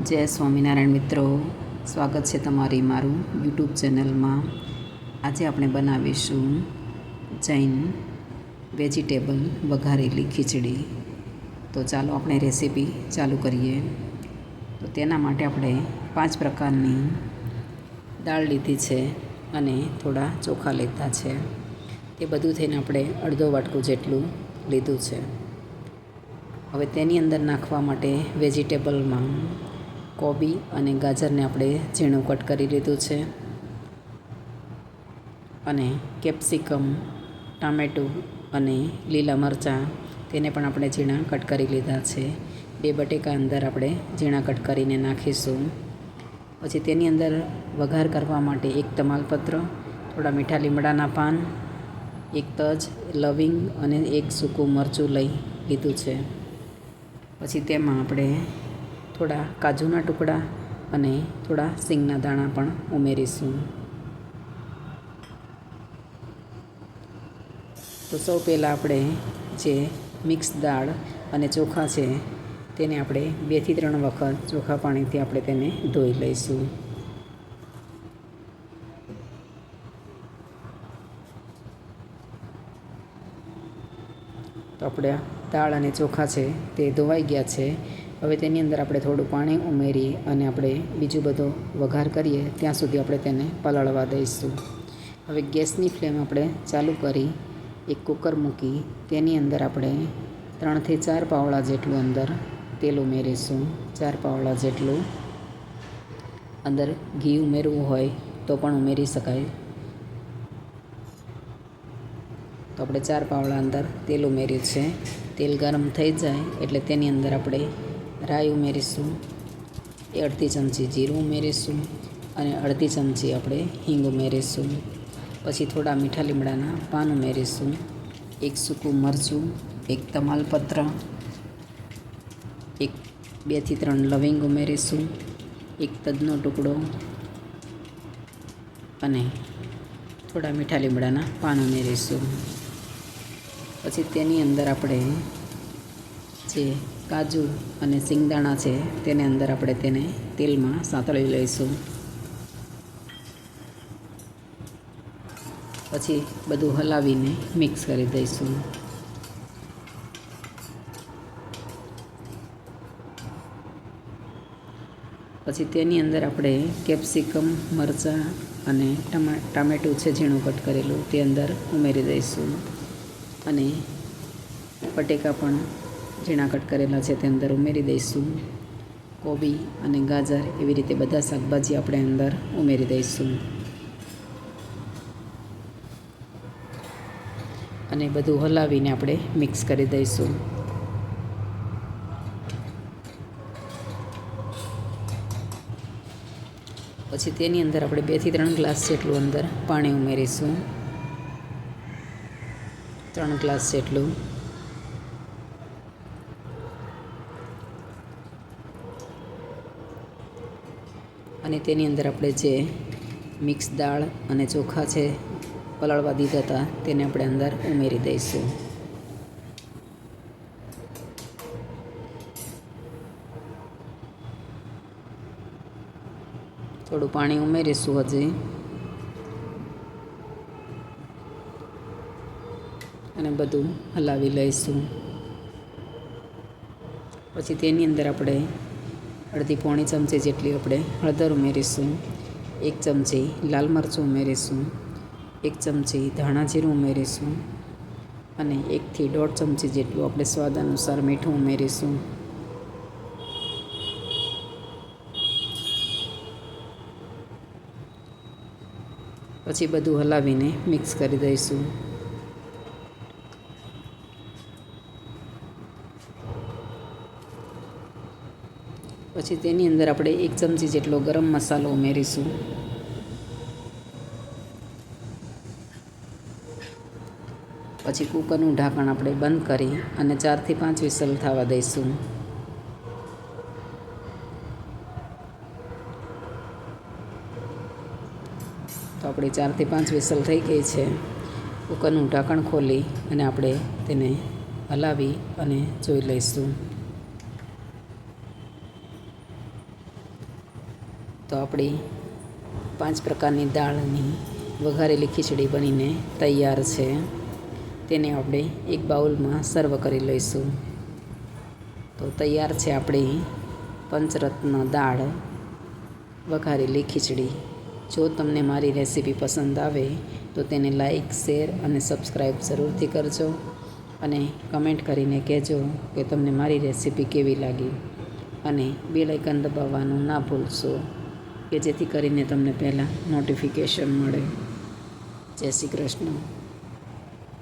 જય સ્વામિનારાયણ મિત્રો, સ્વાગત છે તમારી મારું યુટ્યુબ ચેનલમાં. આજે આપણે બનાવીશું જૈન વેજીટેબલ વઘારેલી ખીચડી. તો ચાલો આપણે રેસીપી ચાલુ કરીએ. તો તેના માટે આપણે 5 પ્રકારની દાળ લીધી છે અને થોડા ચોખા લીધા છે. તે બધું થઈને આપણે અડધો વાટકું જેટલું લીધું છે. હવે તેની અંદર નાખવા માટે વેજીટેબલમાં કોબી અને ગાજરને આપણે ઝીણું કટ કરી લીધું છે, અને કેપ્સિકમ, ટામેટું અને લીલા મરચાં તેને પણ આપણે ઝીણા કટ કરી લીધા છે. 2 બટેકા અંદર આપણે ઝીણા કટ કરીને નાખીશું. પછી તેની અંદર વઘાર કરવા માટે 1 તમાલપત્ર, થોડા મીઠા લીમડાના પાન, 1 તજ, લવિંગ અને 1 સૂકું મરચું લઈ લીધું છે. પછી તેમાં આપણે થોડા કાજુના ટુકડા અને થોડા સિંગના દાણા પણ ઉમેરીશું. તો સૌ પહેલાં આપણે જે મિક્સ દાળ અને ચોખા છે તેને આપણે 2 થી 3 વખત ચોખા પાણીથી આપણે તેને ધોઈ લઈશું. તો આપણે દાળ અને ચોખા છે તે ધોવાઈ ગયા છે. હવે તેની અંદર આપણે થોડું પાણી ઉમેરી અને આપણે બીજું બધો વઘાર કરીએ ત્યાં સુધી આપણે તેને પલાળવા દઈશું. હવે ગેસની ફ્લેમ આપણે ચાલુ કરી એક કુકર મૂકી તેની અંદર આપણે 3 થી 4 પાવડા જેટલું અંદર તેલ ઉમેરીશું. 4 પાવડા જેટલું. અંદર ઘી ઉમેરવું હોય તો પણ ઉમેરી શકાય. તો આપણે 4 પાવડા અંદર તેલ ઉમેર્યું છે. તેલ ગરમ થઈ જાય એટલે તેની અંદર આપણે રાઈ ઉમેરીશું, 1/2 ચમચી જીરું ઉમેરીશું અને 1/2 ચમચી આપણે હિંગ ઉમેરીશું. પછી થોડા મીઠા લીમડાના પાન ઉમેરીશું, 1 સૂકું મરચું, 1 તમાલપત્ર, 2 થી 3 લવિંગ ઉમેરીશું, 1 તજનો ટુકડો અને થોડા મીઠા લીમડાના પાન ઉમેરીશું. પછી તેની અંદર આપણે જે કાજુ અને સિંગદાણા છે તેને અંદર આપણે તેને તેલમાં સાતળી લઈશું. પછી બધું હલાવીને મિક્સ કરી દઈશું. પછી તેની અંદર આપણે કેપ્સિકમ, મરચાં અને ટામેટું છે ઝીણું કટ કરેલું તે અંદર ઉમેરી દઈશું. અને બટેકા પણ ઝીણા કટ કરેલા છે તે અંદર ઉમેરી દઈશું. કોબી અને ગાજર એવી રીતે બધા શાકભાજી આપણે અંદર ઉમેરી દઈશું. અને બધું હલાવીને આપણે મિક્સ કરી દઈશું. પછી તેની અંદર આપણે 2 થી 3 ગ્લાસ જેટલું અંદર પાણી ઉમેરીશું. 3 ગ્લાસ જેટલું. અને તેની અંદર આપણે જે મિક્સ દાળ અને ચોખા છે પલાળવા દીધા હતા તેને આપણે અંદર ઉમેરી દઈશું. થોડું પાણી ઉમેરીશું હજી. અને બધું હલાવી લઈશું. પછી તેની અંદર આપણે 1/2 પોણી ચમચી જેટલી આપણે હળદર ઉમેરીશું, 1 ચમચી લાલ મરચું ઉમેરીશું, 1 ચમચી ધાણા જીરું ઉમેરીશું અને 1 થી 1.5 ચમચી જેટલું આપણે સ્વાદ અનુસાર મીઠું ઉમેરીશું. પછી બધું હલાવીને મિક્સ કરી દઈશું. પછી તેની અંદર આપણે 1 ચમચી જેટલો ગરમ મસાલો ઉમેરીશું. પછી કૂકરનું ઢાંકણ આપણે બંધ કરી અને 4 થી 5 વિસલ થવા દઈશું. તો આપણી 4 થી 5 વિસલ થઈ ગઈ છે. કૂકરનું ઢાંકણ ખોલી અને આપણે તેને હલાવી અને જોઈ લઈશું. તો આપણી 5 પ્રકારની દાળની વઘારેલી ખીચડી બનીને તૈયાર છે. તેને આપણે એક બાઉલમાં સર્વ કરી લઈશું. તો તૈયાર છે આપણી પંચરત્ન દાળ વઘારેલી ખીચડી. જો તમને મારી રેસીપી પસંદ આવે તો તેને લાઈક, શેર અને સબસ્ક્રાઈબ જરૂરથી કરજો અને કમેન્ટ કરીને કહેજો કે તમને મારી રેસીપી કેવી લાગી. અને બેલ આઇકન દબાવવાનું ના ભૂલશો કે જેથી કરીને તમને પહેલાં નોટિફિકેશન મળે. જય શ્રી કૃષ્ણ.